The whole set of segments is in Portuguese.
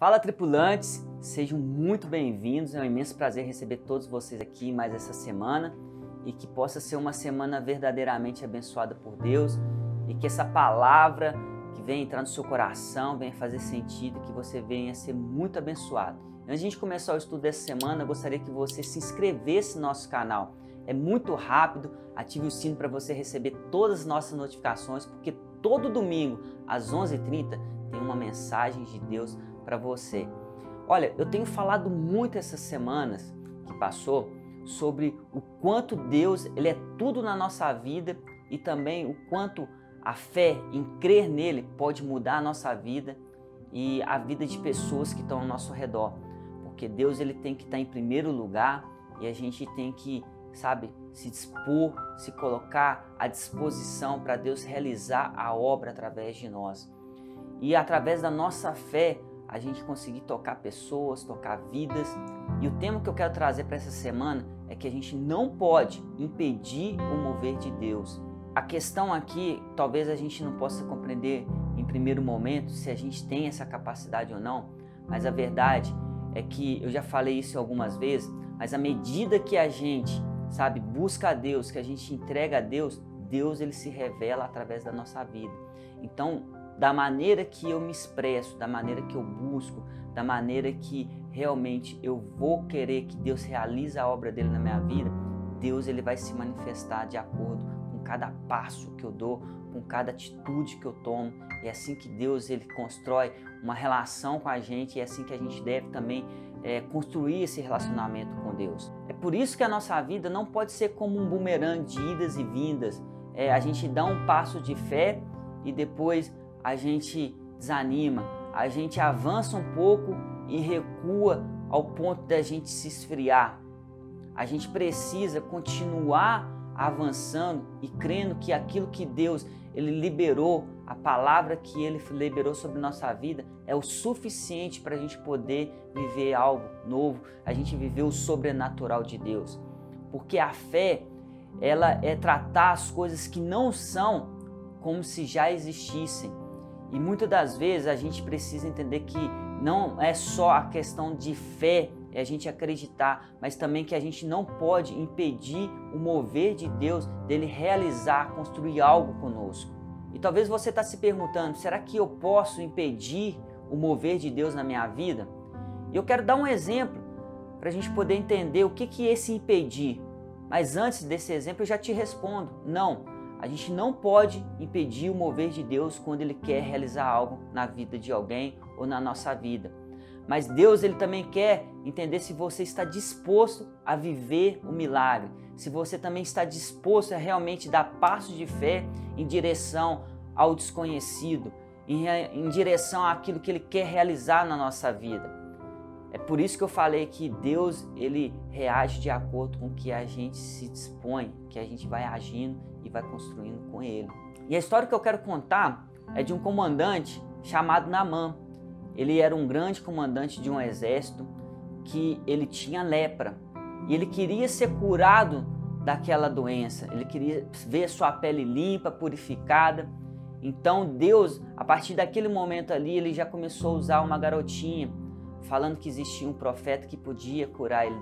Fala, tripulantes, sejam muito bem-vindos. É um imenso prazer receber todos vocês aqui mais essa semana e que possa ser uma semana verdadeiramente abençoada por Deus e que essa palavra que venha entrar no seu coração venha fazer sentido, que você venha ser muito abençoado. Antes de a gente começar o estudo dessa semana, eu gostaria que você se inscrevesse no nosso canal. É muito rápido, ative o sino para você receber todas as nossas notificações, porque todo domingo às 11h30 tem uma mensagem de Deus para você. Olha, eu tenho falado muito essas semanas que passou sobre o quanto Deus ele é tudo na nossa vida e também o quanto a fé em crer nele pode mudar a nossa vida e a vida de pessoas que estão ao nosso redor. Porque Deus ele tem que estar em primeiro lugar e a gente tem que, se dispor, se colocar à disposição para Deus realizar a obra através de nós. E através da nossa fé, a gente conseguir tocar pessoas, tocar vidas. E o tema que eu quero trazer para essa semana é que a gente não pode impedir o mover de Deus. A questão aqui, talvez a gente não possa compreender em primeiro momento se a gente tem essa capacidade ou não, mas a verdade é que, eu já falei isso algumas vezes, mas à medida que a gente, busca a Deus, que a gente entrega a Deus, Deus ele se revela através da nossa vida. Então, da maneira que eu me expresso, da maneira que eu busco, da maneira que realmente eu vou querer que Deus realize a obra dele na minha vida, Deus ele vai se manifestar de acordo com cada passo que eu dou, com cada atitude que eu tomo. É assim que Deus ele constrói uma relação com a gente e é assim que a gente deve também construir esse relacionamento com Deus. É por isso que a nossa vida não pode ser como um bumerangue de idas e vindas. A gente dá um passo de fé e depois a gente desanima, a gente avança um pouco e recua ao ponto da gente se esfriar. A gente precisa continuar avançando e crendo que aquilo que Deus ele liberou, a palavra que ele liberou sobre nossa vida é o suficiente para a gente poder viver algo novo, a gente viver o sobrenatural de Deus. Porque a fé, ela é tratar as coisas que não são como se já existissem. E muitas das vezes a gente precisa entender que não é só a questão de fé, é a gente acreditar, mas também que a gente não pode impedir o mover de Deus, dele realizar, construir algo conosco. E talvez você está se perguntando, será que eu posso impedir o mover de Deus na minha vida? E eu quero dar um exemplo para a gente poder entender o que é esse impedir. Mas antes desse exemplo eu já te respondo, não. A gente não pode impedir o mover de Deus quando Ele quer realizar algo na vida de alguém ou na nossa vida. Mas Deus ele também quer entender se você está disposto a viver o milagre, se você também está disposto a realmente dar passos de fé em direção ao desconhecido, em direção àquilo que Ele quer realizar na nossa vida. É por isso que eu falei que Deus ele reage de acordo com o que a gente se dispõe, que a gente vai agindo e vai construindo com Ele. E a história que eu quero contar é de um comandante chamado Naamã. Ele era um grande comandante de um exército que ele tinha lepra e ele queria ser curado daquela doença. Ele queria ver sua pele limpa, purificada. Então Deus, a partir daquele momento ali, ele já começou a usar uma garotinha, falando que existia um profeta que podia curar ele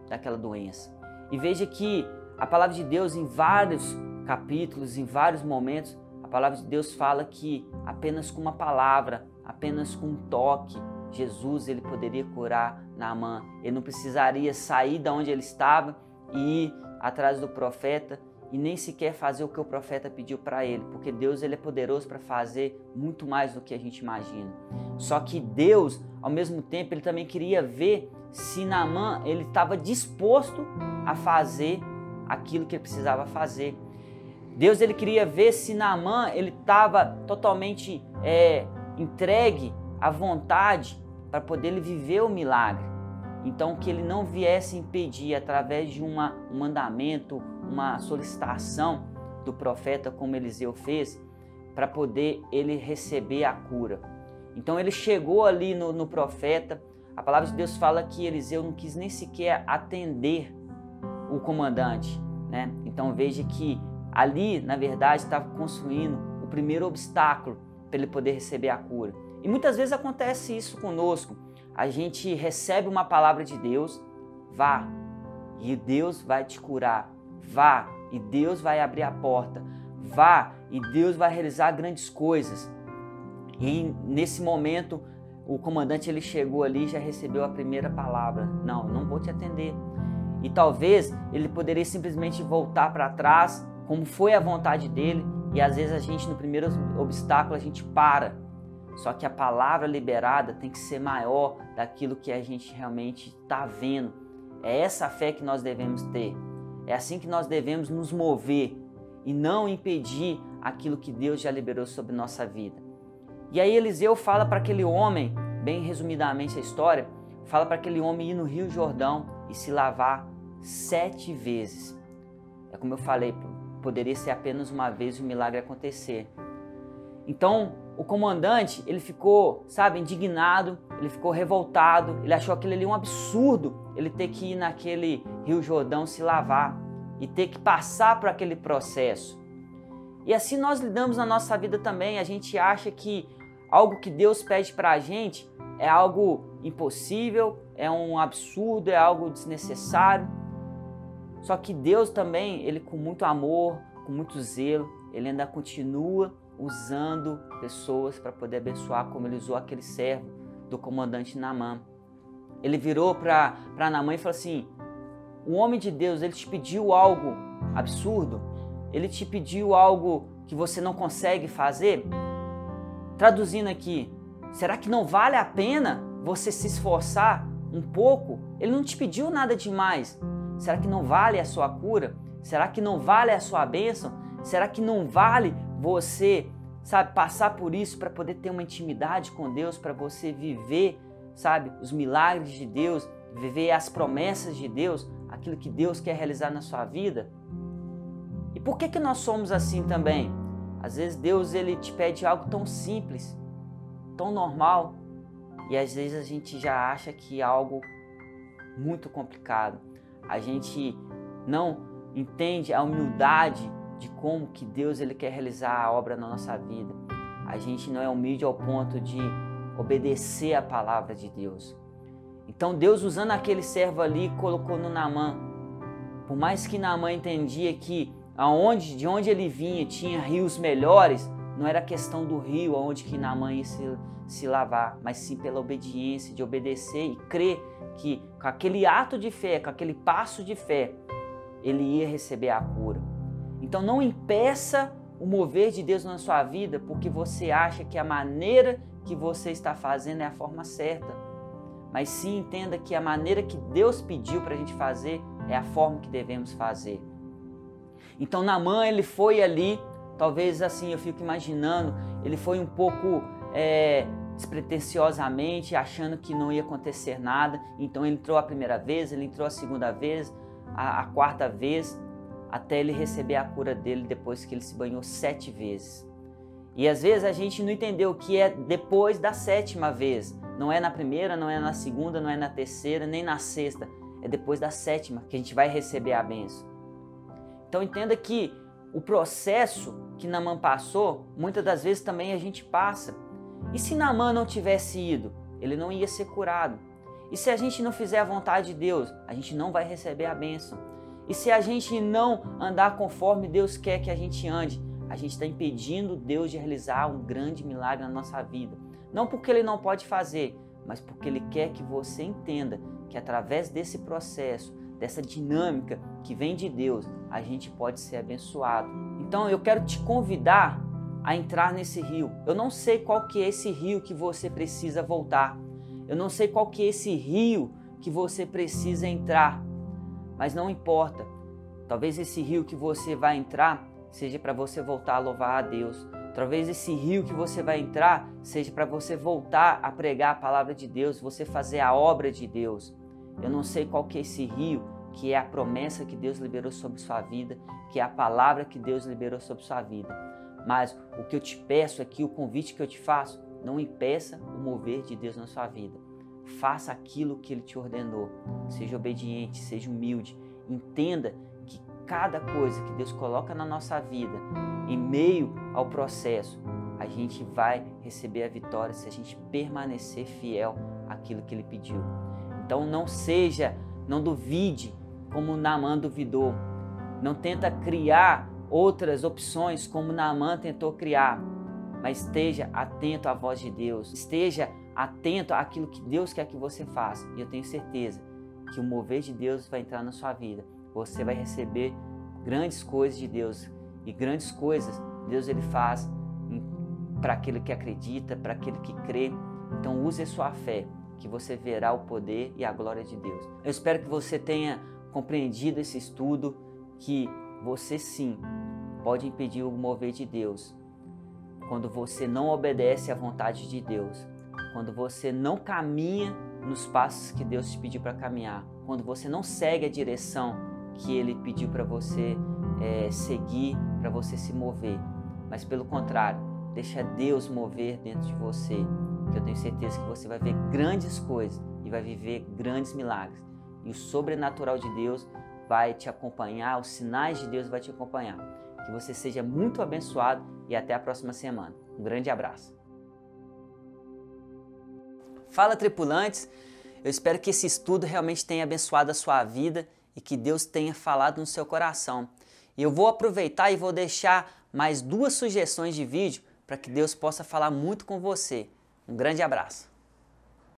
daquela doença. E veja que a palavra de Deus em vários capítulos, em vários momentos, a palavra de Deus fala que apenas com uma palavra, apenas com um toque, Jesus ele poderia curar Naamã. Ele não precisaria sair de onde ele estava e ir atrás do profeta e nem sequer fazer o que o profeta pediu para ele, porque Deus ele é poderoso para fazer muito mais do que a gente imagina. Só que Deus, ao mesmo tempo, ele também queria ver se Naamã ele estava disposto a fazer aquilo que ele precisava fazer. Deus ele queria ver se Naamã ele estava totalmente entregue à vontade para poder ele viver o milagre. Então que ele não viesse impedir através de um mandamento, uma solicitação do profeta como Eliseu fez, para poder ele receber a cura. Então ele chegou ali no profeta, a palavra de Deus fala que Eliseu não quis nem sequer atender o comandante, né? Então veja que ali, na verdade, estava construindo o primeiro obstáculo para ele poder receber a cura. E muitas vezes acontece isso conosco. A gente recebe uma palavra de Deus, vá, e Deus vai te curar. Vá, e Deus vai abrir a porta. Vá, e Deus vai realizar grandes coisas. E nesse momento, o comandante ele chegou ali e já recebeu a primeira palavra. Não, eu não vou te atender. E talvez ele poderia simplesmente voltar para trás, como foi a vontade dele. E às vezes a gente, no primeiro obstáculo, a gente para. Só que a palavra liberada tem que ser maior daquilo que a gente realmente está vendo. É essa fé que nós devemos ter. É assim que nós devemos nos mover e não impedir aquilo que Deus já liberou sobre nossa vida. E aí Eliseu fala para aquele homem, bem resumidamente a história, fala para aquele homem ir no Rio Jordão e se lavar 7 vezes. É como eu falei, poderia ser apenas uma vez o milagre acontecer. Então, o comandante, ele ficou, indignado, ele ficou revoltado, ele achou aquilo ali um absurdo, ele ter que ir naquele Rio Jordão se lavar e ter que passar por aquele processo. E assim nós lidamos na nossa vida também, a gente acha que algo que Deus pede para a gente é algo impossível, é um absurdo, é algo desnecessário. Só que Deus também, ele com muito amor, com muito zelo, ele ainda continua usando pessoas para poder abençoar, como ele usou aquele servo do comandante Naamã. Ele virou para Naamã e falou assim: o homem de Deus, ele te pediu algo absurdo? Ele te pediu algo que você não consegue fazer? Traduzindo aqui, será que não vale a pena você se esforçar um pouco? Ele não te pediu nada demais. Será que não vale a sua cura? Será que não vale a sua bênção? Será que não vale você, passar por isso para poder ter uma intimidade com Deus, para você viver, os milagres de Deus, viver as promessas de Deus, aquilo que Deus quer realizar na sua vida? E por que nós somos assim também? Às vezes Deus ele te pede algo tão simples, tão normal, e às vezes a gente já acha que é algo muito complicado. A gente não entende a humildade de como que Deus ele quer realizar a obra na nossa vida. A gente não é humilde ao ponto de obedecer a palavra de Deus. Então Deus, usando aquele servo ali, colocou no Naamã. Por mais que Naamã entendia que de onde ele vinha tinha rios melhores, não era questão do rio aonde que Naamã ia se lavar, mas sim pela obediência, de obedecer e crer que com aquele ato de fé, com aquele passo de fé, ele ia receber a cura. Então não impeça o mover de Deus na sua vida porque você acha que a maneira que você está fazendo é a forma certa. Mas sim entenda que a maneira que Deus pediu para a gente fazer é a forma que devemos fazer. Então Naamã, ele foi ali, talvez assim, eu fico imaginando, ele foi um pouco despretensiosamente, achando que não ia acontecer nada. Então ele entrou a primeira vez, ele entrou a segunda vez, a quarta vez, até ele receber a cura dele depois que ele se banhou 7 vezes. E às vezes a gente não entendeu o que é depois da 7ª vez. Não é na primeira, não é na segunda, não é na terceira, nem na sexta. É depois da 7ª que a gente vai receber a bênção. Então entenda que o processo que Naamã passou, muitas das vezes também a gente passa. E se Naamã não tivesse ido, ele não ia ser curado. E se a gente não fizer a vontade de Deus, a gente não vai receber a bênção. E se a gente não andar conforme Deus quer que a gente ande, a gente está impedindo Deus de realizar um grande milagre na nossa vida. Não porque Ele não pode fazer, mas porque Ele quer que você entenda que através desse processo, dessa dinâmica que vem de Deus, a gente pode ser abençoado. Então eu quero te convidar a entrar nesse rio. Eu não sei qual que é esse rio que você precisa voltar. Eu não sei qual que é esse rio que você precisa entrar. Mas não importa. Talvez esse rio que você vai entrar seja para você voltar a louvar a Deus. Talvez esse rio que você vai entrar seja para você voltar a pregar a palavra de Deus, você fazer a obra de Deus. Eu não sei qual que é esse rio, que é a promessa que Deus liberou sobre sua vida, que é a palavra que Deus liberou sobre sua vida. Mas o que eu te peço aqui, o convite que eu te faço, não impeça o mover de Deus na sua vida. Faça aquilo que Ele te ordenou. Seja obediente, seja humilde. Entenda que cada coisa que Deus coloca na nossa vida, em meio ao processo, a gente vai receber a vitória se a gente permanecer fiel àquilo que ele pediu. Então não duvide como Naamã duvidou. Não tenta criar outras opções como Naamã tentou criar, mas esteja atento à voz de Deus. Esteja atento àquilo que Deus quer que você faça. E eu tenho certeza que o mover de Deus vai entrar na sua vida. Você vai receber grandes coisas de Deus. E grandes coisas Deus ele faz para aquele que acredita, para aquele que crê. Então use a sua fé, que você verá o poder e a glória de Deus. Eu espero que você tenha compreendido esse estudo, que você sim pode impedir o mover de Deus quando você não obedece à vontade de Deus, quando você não caminha nos passos que Deus te pediu para caminhar, quando você não segue a direção que Ele pediu para você seguir, para você se mover, mas pelo contrário, deixa Deus mover dentro de você, que eu tenho certeza que você vai ver grandes coisas e vai viver grandes milagres. E o sobrenatural de Deus vai te acompanhar, os sinais de Deus vai te acompanhar. Que você seja muito abençoado e até a próxima semana. Um grande abraço. Fala, tripulantes! Eu espero que esse estudo realmente tenha abençoado a sua vida e que Deus tenha falado no seu coração. E eu vou aproveitar e vou deixar mais 2 sugestões de vídeo para que Deus possa falar muito com você. Um grande abraço.